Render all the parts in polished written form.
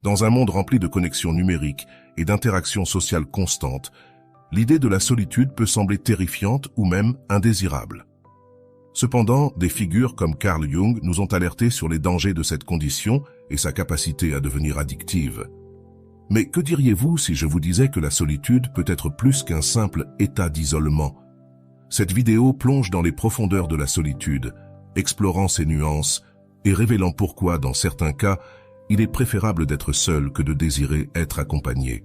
Dans un monde rempli de connexions numériques et d'interactions sociales constantes, l'idée de la solitude peut sembler terrifiante ou même indésirable. Cependant, des figures comme Carl Jung nous ont alertés sur les dangers de cette condition et sa capacité à devenir addictive. Mais que diriez-vous si je vous disais que la solitude peut être plus qu'un simple état d'isolement? Cette vidéo plonge dans les profondeurs de la solitude, explorant ses nuances et révélant pourquoi, dans certains cas, il est préférable d'être seul que de désirer être accompagné.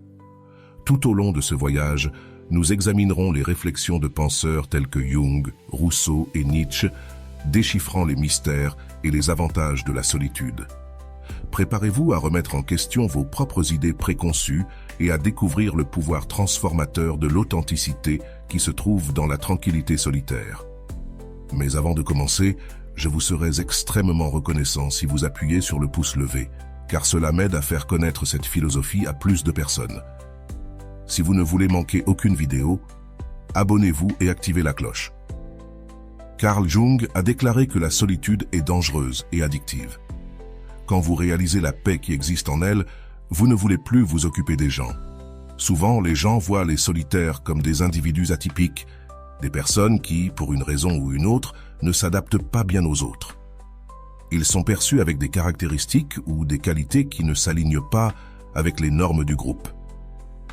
Tout au long de ce voyage, nous examinerons les réflexions de penseurs tels que Jung, Rousseau et Nietzsche, déchiffrant les mystères et les avantages de la solitude. Préparez-vous à remettre en question vos propres idées préconçues et à découvrir le pouvoir transformateur de l'authenticité qui se trouve dans la tranquillité solitaire. Mais avant de commencer, je vous serais extrêmement reconnaissant si vous appuyez sur le pouce levé, car cela m'aide à faire connaître cette philosophie à plus de personnes. Si vous ne voulez manquer aucune vidéo, abonnez-vous et activez la cloche. Carl Jung a déclaré que la solitude est dangereuse et addictive. Quand vous réalisez la paix qui existe en elle, vous ne voulez plus vous occuper des gens. Souvent, les gens voient les solitaires comme des individus atypiques, des personnes qui, pour une raison ou une autre, ne s'adaptent pas bien aux autres. Ils sont perçus avec des caractéristiques ou des qualités qui ne s'alignent pas avec les normes du groupe.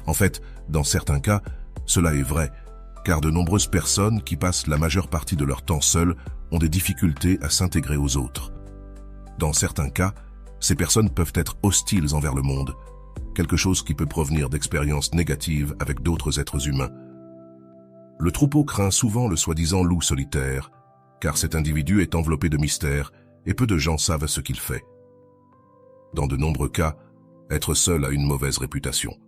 En fait, dans certains cas, cela est vrai, car de nombreuses personnes qui passent la majeure partie de leur temps seules ont des difficultés à s'intégrer aux autres. Dans certains cas, ces personnes peuvent être hostiles envers le monde, quelque chose qui peut provenir d'expériences négatives avec d'autres êtres humains. Le troupeau craint souvent le soi-disant loup solitaire, car cet individu est enveloppé de mystères et peu de gens savent ce qu'il fait. Dans de nombreux cas, être seul a une mauvaise réputation.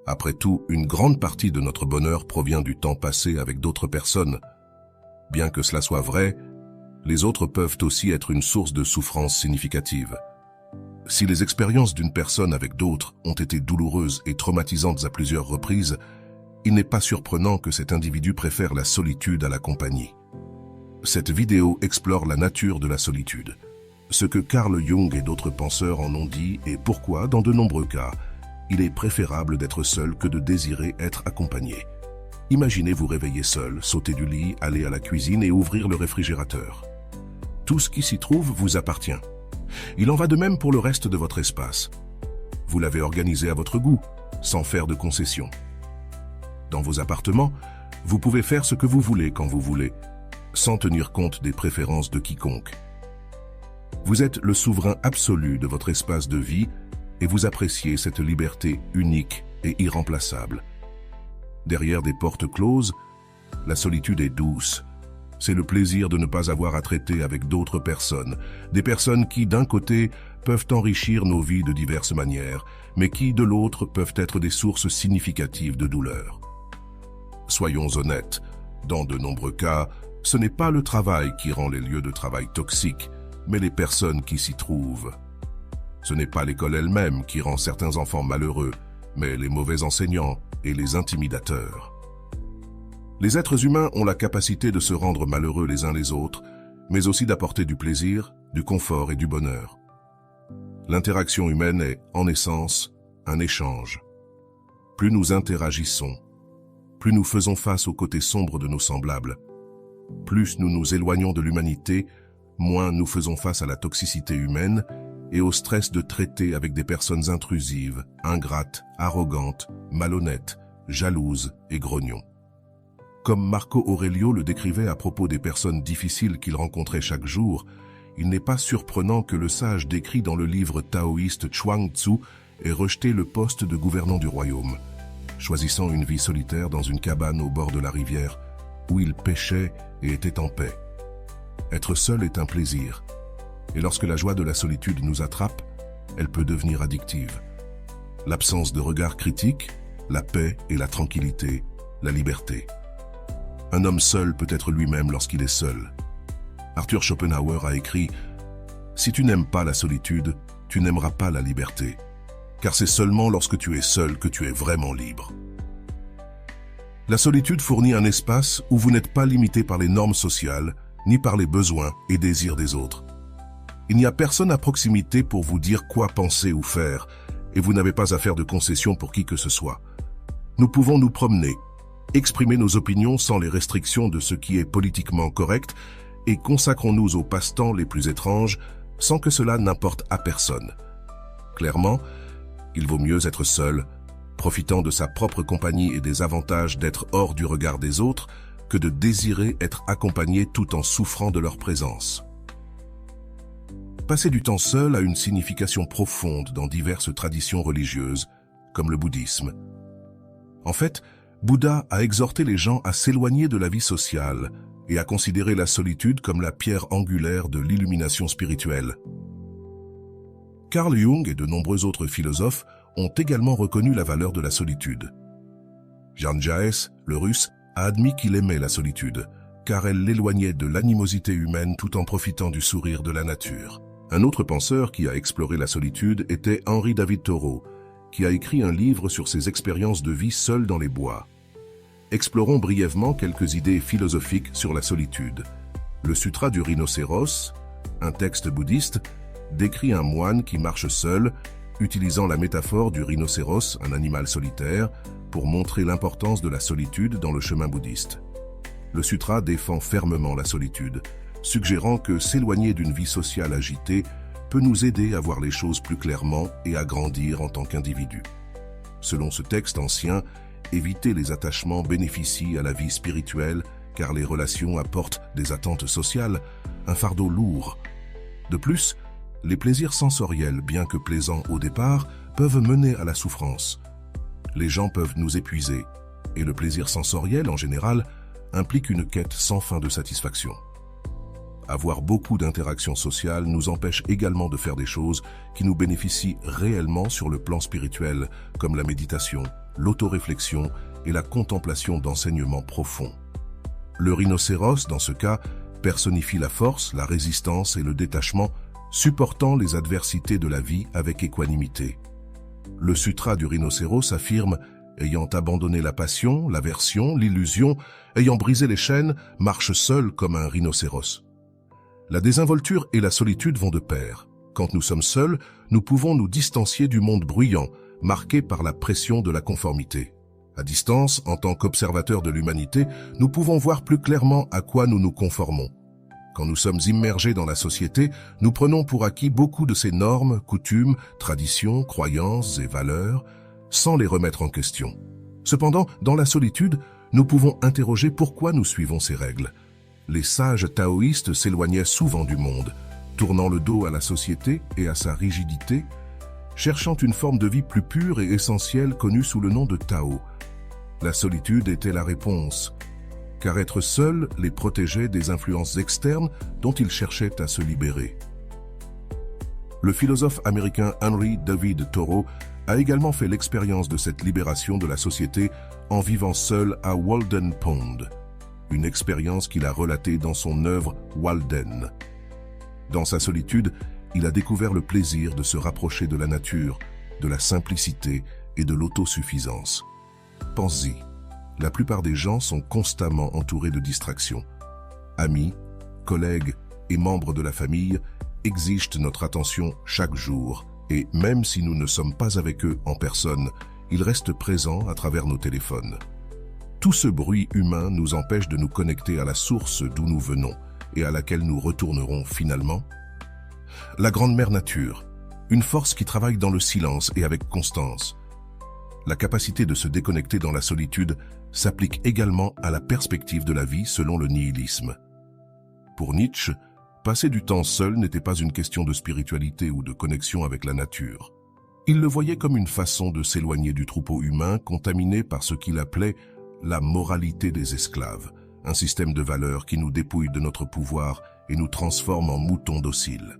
Après tout, une grande partie de notre bonheur provient du temps passé avec d'autres personnes. Bien que cela soit vrai, les autres peuvent aussi être une source de souffrance significative. Si les expériences d'une personne avec d'autres ont été douloureuses et traumatisantes à plusieurs reprises, il n'est pas surprenant que cet individu préfère la solitude à la compagnie. Cette vidéo explore la nature de la solitude, ce que Carl Jung et d'autres penseurs en ont dit et pourquoi, dans de nombreux cas, il est préférable d'être seul que de désirer être accompagné. Imaginez vous réveiller seul, sauter du lit, aller à la cuisine et ouvrir le réfrigérateur. Tout ce qui s'y trouve vous appartient. Il en va de même pour le reste de votre espace. Vous l'avez organisé à votre goût, sans faire de concessions. Dans vos appartements, vous pouvez faire ce que vous voulez quand vous voulez, sans tenir compte des préférences de quiconque. Vous êtes le souverain absolu de votre espace de vie et vous appréciez cette liberté unique et irremplaçable. Derrière des portes closes, la solitude est douce. C'est le plaisir de ne pas avoir à traiter avec d'autres personnes, des personnes qui, d'un côté, peuvent enrichir nos vies de diverses manières, mais qui, de l'autre, peuvent être des sources significatives de douleur. Soyons honnêtes, dans de nombreux cas, ce n'est pas le travail qui rend les lieux de travail toxiques, mais les personnes qui s'y trouvent. Ce n'est pas l'école elle-même qui rend certains enfants malheureux, mais les mauvais enseignants et les intimidateurs. Les êtres humains ont la capacité de se rendre malheureux les uns les autres, mais aussi d'apporter du plaisir, du confort et du bonheur. L'interaction humaine est, en essence, un échange. Plus nous interagissons, plus nous faisons face aux côtés sombres de nos semblables, plus nous nous éloignons de l'humanité, moins nous faisons face à la toxicité humaine et au stress de traiter avec des personnes intrusives, ingrates, arrogantes, malhonnêtes, jalouses et grognons. Comme Marco Aurelio le décrivait à propos des personnes difficiles qu'il rencontrait chaque jour, il n'est pas surprenant que le sage décrit dans le livre taoïste Chuang Tzu ait rejeté le poste de gouvernant du royaume, choisissant une vie solitaire dans une cabane au bord de la rivière, où il pêchait et était en paix. Être seul est un plaisir, et lorsque la joie de la solitude nous attrape, elle peut devenir addictive. L'absence de regard critique, la paix et la tranquillité, la liberté. Un homme seul peut être lui-même lorsqu'il est seul. Arthur Schopenhauer a écrit « Si tu n'aimes pas la solitude, tu n'aimeras pas la liberté, car c'est seulement lorsque tu es seul que tu es vraiment libre. » La solitude fournit un espace où vous n'êtes pas limité par les normes sociales, ni par les besoins et désirs des autres. Il n'y a personne à proximité pour vous dire quoi penser ou faire, et vous n'avez pas à faire de concessions pour qui que ce soit. Nous pouvons nous promener, exprimer nos opinions sans les restrictions de ce qui est politiquement correct et consacrons-nous aux passe-temps les plus étranges sans que cela n'importe à personne. Clairement, il vaut mieux être seul, profitant de sa propre compagnie et des avantages d'être hors du regard des autres, que de désirer être accompagné tout en souffrant de leur présence. Passer du temps seul a une signification profonde dans diverses traditions religieuses, comme le bouddhisme. En fait, Bouddha a exhorté les gens à s'éloigner de la vie sociale et à considérer la solitude comme la pierre angulaire de l'illumination spirituelle. Carl Jung et de nombreux autres philosophes ont également reconnu la valeur de la solitude. Jan Jaes, le Russe, a admis qu'il aimait la solitude, car elle l'éloignait de l'animosité humaine tout en profitant du sourire de la nature. Un autre penseur qui a exploré la solitude était Henri David Thoreau, qui a écrit un livre sur ses expériences de vie seul dans les bois. Explorons brièvement quelques idées philosophiques sur la solitude. Le Sutra du rhinocéros, un texte bouddhiste, décrit un moine qui marche seul, utilisant la métaphore du rhinocéros, un animal solitaire, pour montrer l'importance de la solitude dans le chemin bouddhiste. Le sutra défend fermement la solitude, suggérant que s'éloigner d'une vie sociale agitée peut nous aider à voir les choses plus clairement et à grandir en tant qu'individu. Selon ce texte ancien, éviter les attachements bénéficie à la vie spirituelle car les relations apportent des attentes sociales, un fardeau lourd. De plus, les plaisirs sensoriels, bien que plaisants au départ, peuvent mener à la souffrance. Les gens peuvent nous épuiser, et le plaisir sensoriel, en général, implique une quête sans fin de satisfaction. Avoir beaucoup d'interactions sociales nous empêche également de faire des choses qui nous bénéficient réellement sur le plan spirituel, comme la méditation, l'autoréflexion et la contemplation d'enseignements profonds. Le rhinocéros, dans ce cas, personnifie la force, la résistance et le détachement, supportant les adversités de la vie avec équanimité. Le sutra du rhinocéros affirme « Ayant abandonné la passion, l'aversion, l'illusion, ayant brisé les chaînes, marche seul comme un rhinocéros. » La désinvolture et la solitude vont de pair. Quand nous sommes seuls, nous pouvons nous distancier du monde bruyant, marqué par la pression de la conformité. À distance, en tant qu'observateurs de l'humanité, nous pouvons voir plus clairement à quoi nous nous conformons. Quand nous sommes immergés dans la société, nous prenons pour acquis beaucoup de ces normes, coutumes, traditions, croyances et valeurs, sans les remettre en question. Cependant, dans la solitude, nous pouvons interroger pourquoi nous suivons ces règles. Les sages taoïstes s'éloignaient souvent du monde, tournant le dos à la société et à sa rigidité, cherchant une forme de vie plus pure et essentielle connue sous le nom de Tao. La solitude était la réponse, car être seul les protégeait des influences externes dont ils cherchaient à se libérer. Le philosophe américain Henry David Thoreau a également fait l'expérience de cette libération de la société en vivant seul à Walden Pond, une expérience qu'il a relatée dans son œuvre Walden. Dans sa solitude, il a découvert le plaisir de se rapprocher de la nature, de la simplicité et de l'autosuffisance. Pense-y. La plupart des gens sont constamment entourés de distractions. Amis, collègues et membres de la famille exigent notre attention chaque jour et même si nous ne sommes pas avec eux en personne, ils restent présents à travers nos téléphones. Tout ce bruit humain nous empêche de nous connecter à la source d'où nous venons et à laquelle nous retournerons finalement. La grande mère nature, une force qui travaille dans le silence et avec constance. La capacité de se déconnecter dans la solitude s'applique également à la perspective de la vie selon le nihilisme. Pour Nietzsche, passer du temps seul n'était pas une question de spiritualité ou de connexion avec la nature. Il le voyait comme une façon de s'éloigner du troupeau humain contaminé par ce qu'il appelait la moralité des esclaves, un système de valeurs qui nous dépouille de notre pouvoir et nous transforme en moutons dociles.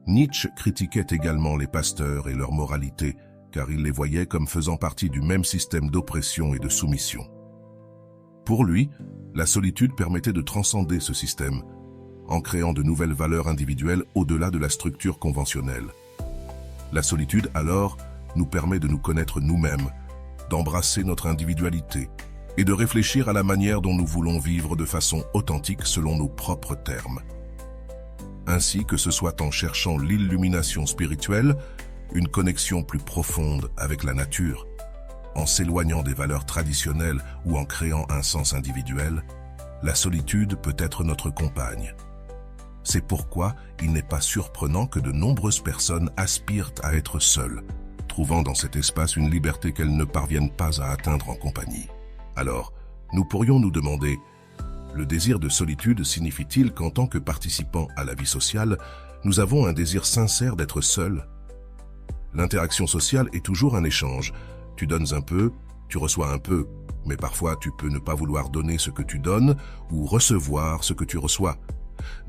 Nietzsche critiquait également les pasteurs et leur moralité, car il les voyait comme faisant partie du même système d'oppression et de soumission. Pour lui, la solitude permettait de transcender ce système, en créant de nouvelles valeurs individuelles au-delà de la structure conventionnelle. La solitude, alors, nous permet de nous connaître nous-mêmes, d'embrasser notre individualité et de réfléchir à la manière dont nous voulons vivre de façon authentique selon nos propres termes. Ainsi que ce soit en cherchant l'illumination spirituelle, une connexion plus profonde avec la nature. En s'éloignant des valeurs traditionnelles ou en créant un sens individuel, la solitude peut être notre compagne. C'est pourquoi il n'est pas surprenant que de nombreuses personnes aspirent à être seules, trouvant dans cet espace une liberté qu'elles ne parviennent pas à atteindre en compagnie. Alors, nous pourrions nous demander, le désir de solitude signifie-t-il qu'en tant que participants à la vie sociale, nous avons un désir sincère d'être seuls? L'interaction sociale est toujours un échange. Tu donnes un peu, tu reçois un peu, mais parfois tu peux ne pas vouloir donner ce que tu donnes ou recevoir ce que tu reçois.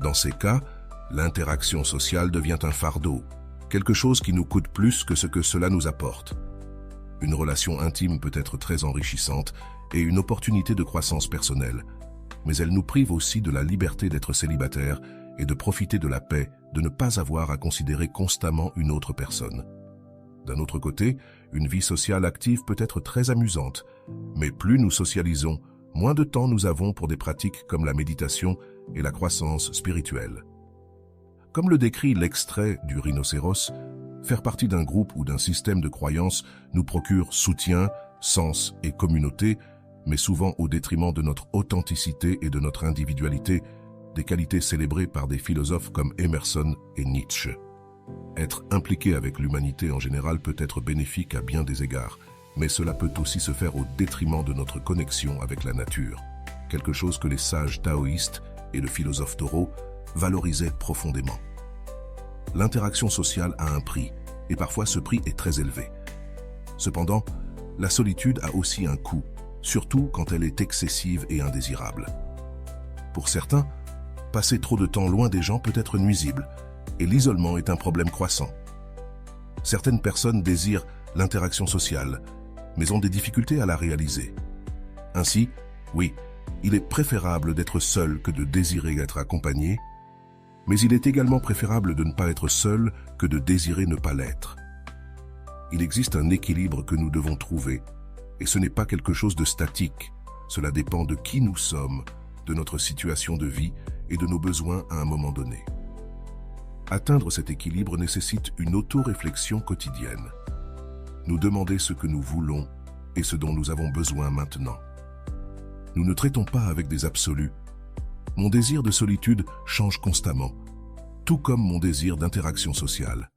Dans ces cas, l'interaction sociale devient un fardeau, quelque chose qui nous coûte plus que ce que cela nous apporte. Une relation intime peut être très enrichissante et une opportunité de croissance personnelle, mais elle nous prive aussi de la liberté d'être célibataire et de profiter de la paix de ne pas avoir à considérer constamment une autre personne. D'un autre côté, une vie sociale active peut être très amusante, mais plus nous socialisons, moins de temps nous avons pour des pratiques comme la méditation et la croissance spirituelle. Comme le décrit l'extrait du rhinocéros, faire partie d'un groupe ou d'un système de croyances nous procure soutien, sens et communauté, mais souvent au détriment de notre authenticité et de notre individualité, des qualités célébrées par des philosophes comme Emerson et Nietzsche. Être impliqué avec l'humanité en général peut être bénéfique à bien des égards, mais cela peut aussi se faire au détriment de notre connexion avec la nature, quelque chose que les sages taoïstes et le philosophe Thoreau valorisaient profondément. L'interaction sociale a un prix, et parfois ce prix est très élevé. Cependant, la solitude a aussi un coût, surtout quand elle est excessive et indésirable. Pour certains, passer trop de temps loin des gens peut être nuisible, et l'isolement est un problème croissant. Certaines personnes désirent l'interaction sociale, mais ont des difficultés à la réaliser. Ainsi, oui, il est préférable d'être seul que de désirer être accompagné, mais il est également préférable de ne pas être seul que de désirer ne pas l'être. Il existe un équilibre que nous devons trouver, et ce n'est pas quelque chose de statique. Cela dépend de qui nous sommes, de notre situation de vie et de nos besoins à un moment donné. Atteindre cet équilibre nécessite une auto-réflexion quotidienne. Nous demander ce que nous voulons et ce dont nous avons besoin maintenant. Nous ne traitons pas avec des absolus. Mon désir de solitude change constamment, tout comme mon désir d'interaction sociale.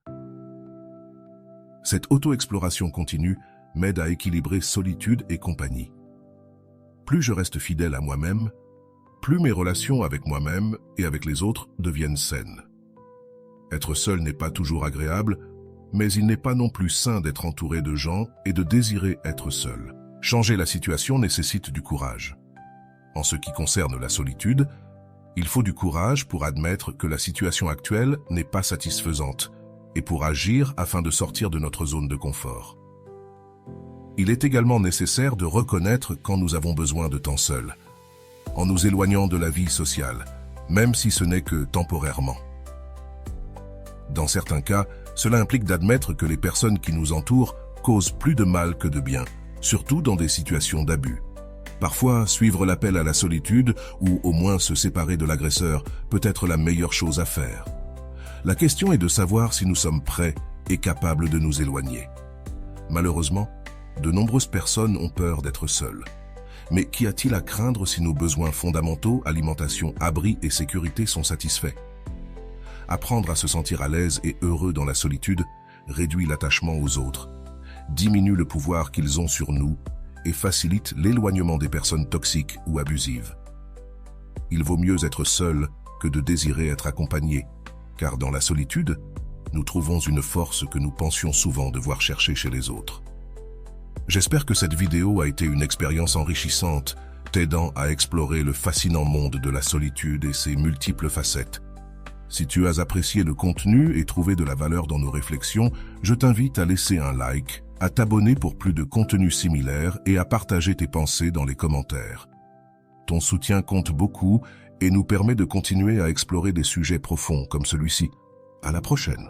Cette auto-exploration continue m'aide à équilibrer solitude et compagnie. Plus je reste fidèle à moi-même, plus mes relations avec moi-même et avec les autres deviennent saines. Être seul n'est pas toujours agréable, mais il n'est pas non plus sain d'être entouré de gens et de désirer être seul. Changer la situation nécessite du courage. En ce qui concerne la solitude, il faut du courage pour admettre que la situation actuelle n'est pas satisfaisante et pour agir afin de sortir de notre zone de confort. Il est également nécessaire de reconnaître quand nous avons besoin de temps seul, en nous éloignant de la vie sociale, même si ce n'est que temporairement. Dans certains cas, cela implique d'admettre que les personnes qui nous entourent causent plus de mal que de bien, surtout dans des situations d'abus. Parfois, suivre l'appel à la solitude ou au moins se séparer de l'agresseur peut être la meilleure chose à faire. La question est de savoir si nous sommes prêts et capables de nous éloigner. Malheureusement, de nombreuses personnes ont peur d'être seules. Mais qu'y a-t-il à craindre si nos besoins fondamentaux, alimentation, abri et sécurité sont satisfaits? Apprendre à se sentir à l'aise et heureux dans la solitude réduit l'attachement aux autres, diminue le pouvoir qu'ils ont sur nous et facilite l'éloignement des personnes toxiques ou abusives. Il vaut mieux être seul que de désirer être accompagné, car dans la solitude, nous trouvons une force que nous pensions souvent devoir chercher chez les autres. J'espère que cette vidéo a été une expérience enrichissante, t'aidant à explorer le fascinant monde de la solitude et ses multiples facettes. Si tu as apprécié le contenu et trouvé de la valeur dans nos réflexions, je t'invite à laisser un like, à t'abonner pour plus de contenus similaires et à partager tes pensées dans les commentaires. Ton soutien compte beaucoup et nous permet de continuer à explorer des sujets profonds comme celui-ci. À la prochaine.